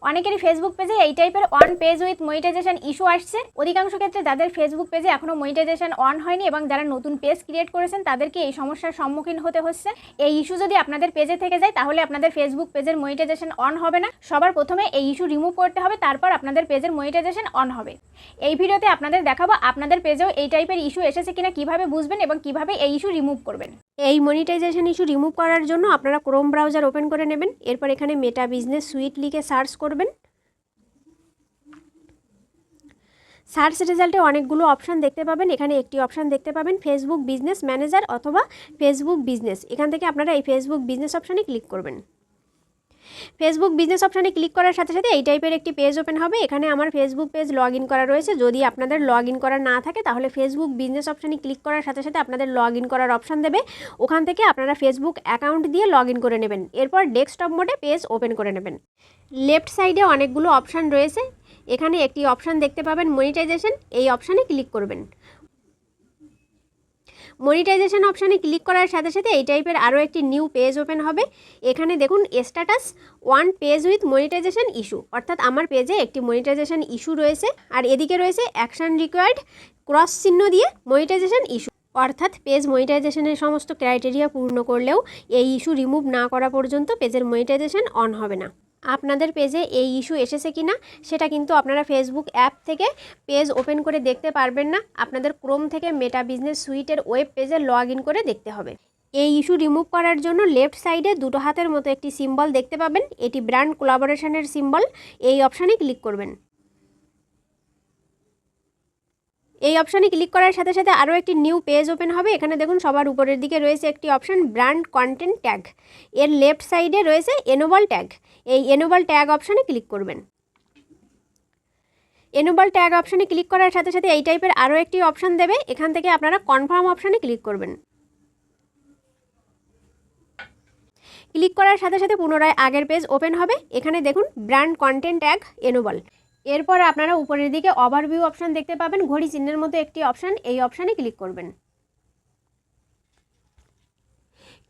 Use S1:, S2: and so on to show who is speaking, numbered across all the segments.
S1: অনেকেরই ফেসবুক পেজে এই টাইপের on page with monetisation issue আসছে। অধিকাংশ ক্ষেত্রে যাদের ফেসবুক পেজে এখনো মনিটাইজেশন অন হয়নি এবং যারা নতুন পেজ ক্রিয়েট করেছেন তাদেরকে এই সমস্যার সম্মুখীন হতে হচ্ছে। এই ইস্যু যদি আপনাদের পেজে থেকে যায় তাহলে আপনাদের ফেসবুক পেজের মনিটাইজেশন অন হবে না। সবার প্রথমে এই ইস্যু রিমুভ করতে হবে, তারপর আপনাদের পেজের মনিটাইজেশন অন হবে। এই ভিডিওতে আপনাদের দেখাবো আপনাদের পেজেও এই টাইপের ইস্যু এসেছে কিনা, কিভাবে বুঝবেন এবং কিভাবে এই ইস্যু রিমুভ করবেন।
S2: এই মনিটাইজেশন ইস্যু রিমুভ করার জন্য আপনারা ক্রোম ব্রাউজার ওপেন করে নেবেন। এরপর এখানে মেটা বিজনেস সুইট লিখে সার্চ করবেন। সার্চ রেজাল্টে অনেকগুলো অপশান দেখতে পাবেন। এখানে একটি অপশান দেখতে পাবেন ফেসবুক বিজনেস ম্যানেজার অথবা ফেসবুক বিজনেস। এখান থেকে আপনারা এই ফেসবুক বিজনেস অপশানে ক্লিক করবেন। ফেসবুক বিজনেস অপশানে ক্লিক করার সাথে সাথে এই টাইপের একটি পেজ ওপেন হবে। এখানে আমার ফেসবুক পেজ লগ ইন করা রয়েছে। যদি আপনাদের লগ ইন করা না থাকে তাহলে ফেসবুক বিজনেস অপশানে ক্লিক করার সাথে সাথে আপনাদের লগ ইন করার অপশান দেবে। ওখান থেকে আপনারা ফেসবুক অ্যাকাউন্ট দিয়ে লগ ইন করে নেবেন। এরপর ডেস্কটপ মোডে পেজ ওপেন করে নেবেন। লেফট সাইডে অনেকগুলো অপশান রয়েছে। এখানে একটি অপশান দেখতে পাবেন মনিটাইজেশন, এই অপশানে ক্লিক করবেন। মনিটাইজেশন অপশানে ক্লিক করার সাথে সাথে এই টাইপের আরও একটি নিউ পেজ ওপেন হবে। এখানে দেখুন status one page with monetisation issue, অর্থাৎ আমার পেজে একটি মনিটাইজেশন ইস্যু রয়েছে। আর এদিকে রয়েছে অ্যাকশন রিকোয়ার্ড ক্রস চিহ্ন দিয়ে মনিটাইজেশন ইস্যু, অর্থাৎ পেজ মনিটাইজেশনের সমস্ত ক্রাইটেরিয়া পূর্ণ করলেও এই ইস্যু রিমুভ না করা পর্যন্ত পেজের মনিটাইজেশন অন হবে না। আপনাদের পেজে এই ইস্যু এসেছে কিনা সেটা কিন্তু আপনারা ফেসবুক অ্যাপ থেকে পেজ ওপেন করে দেখতে পারবেন না। আপনাদের ক্রোম থেকে মেটা বিজনেস সুইটের ওয়েব পেজে লগ ইন করে দেখতে হবে। এই ইস্যু রিমুভ করার জন্য লেফট সাইডে দুটো হাতের মতো একটি সিম্বল দেখতে পাবেন। এটি ব্র্যান্ড কোলাবোরেশনের সিম্বল। এই অপশানে ক্লিক করবেন। এই অপশানে ক্লিক করার সাথে সাথে আরও একটি নিউ পেজ ওপেন হবে। এখানে দেখুন সবার উপরের দিকে রয়েছে একটি অপশান ব্র্যান্ড কন্টেন্ট ট্যাগ। এর লেফট সাইডে রয়েছে এনেবল ট্যাগ। এই এনেবল ট্যাগ অপশানে ক্লিক করবেন। এনেবল ট্যাগ অপশানে ক্লিক করার সাথে সাথে এই টাইপের আরও একটি অপশান দেবে। এখান থেকে আপনারা কনফার্ম অপশানে ক্লিক করবেন। ক্লিক করার সাথে সাথে পুনরায় আগের পেজ ওপেন হবে। এখানে দেখুন ব্র্যান্ড কন্টেন্ট ট্যাগ এনেবল। এরপর আপনারা উপরের দিকে ওভারভিউ অপশান দেখতে পাবেন, ঘড়ি চিহ্নের মতো একটি অপশান। এই অপশানে ক্লিক করবেন।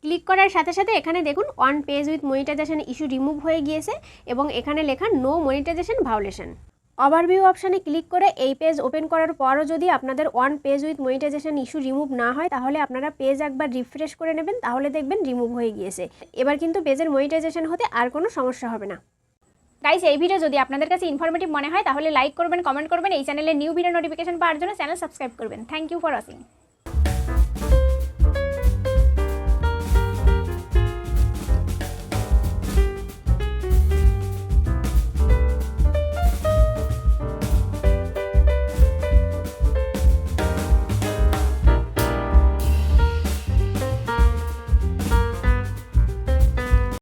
S2: ক্লিক করার সাথে সাথে এখানে দেখুন on page with monetisation issue remove হয়ে গিয়েছে এবং এখানে লেখা নো মনিটাইজেশন ভায়োলেশন। ওভারভিউ অপশানে ক্লিক করে এই পেজ ওপেন করার পরও যদি আপনাদের on page with monetisation issue remove না হয় তাহলে আপনারা পেজ একবার রিফ্রেশ করে নেবেন, তাহলে দেখবেন রিমুভ হয়ে গিয়েছে। এবার কিন্তু পেজের মনিটাইজেশন হতে আর কোনো সমস্যা হবে না। গাইস, এই ভিডিও যদি আপনাদের কাছে ইনফরমেটিভ মনে হয় তাহলে লাইক করবেন, কমেন্ট করবেন। এই চ্যানেলে নিউ ভিডিও নোটিফিকেশন পাওয়ার জন্য চ্যানেল সাবস্ক্রাইব করবেন। Thank you for watching.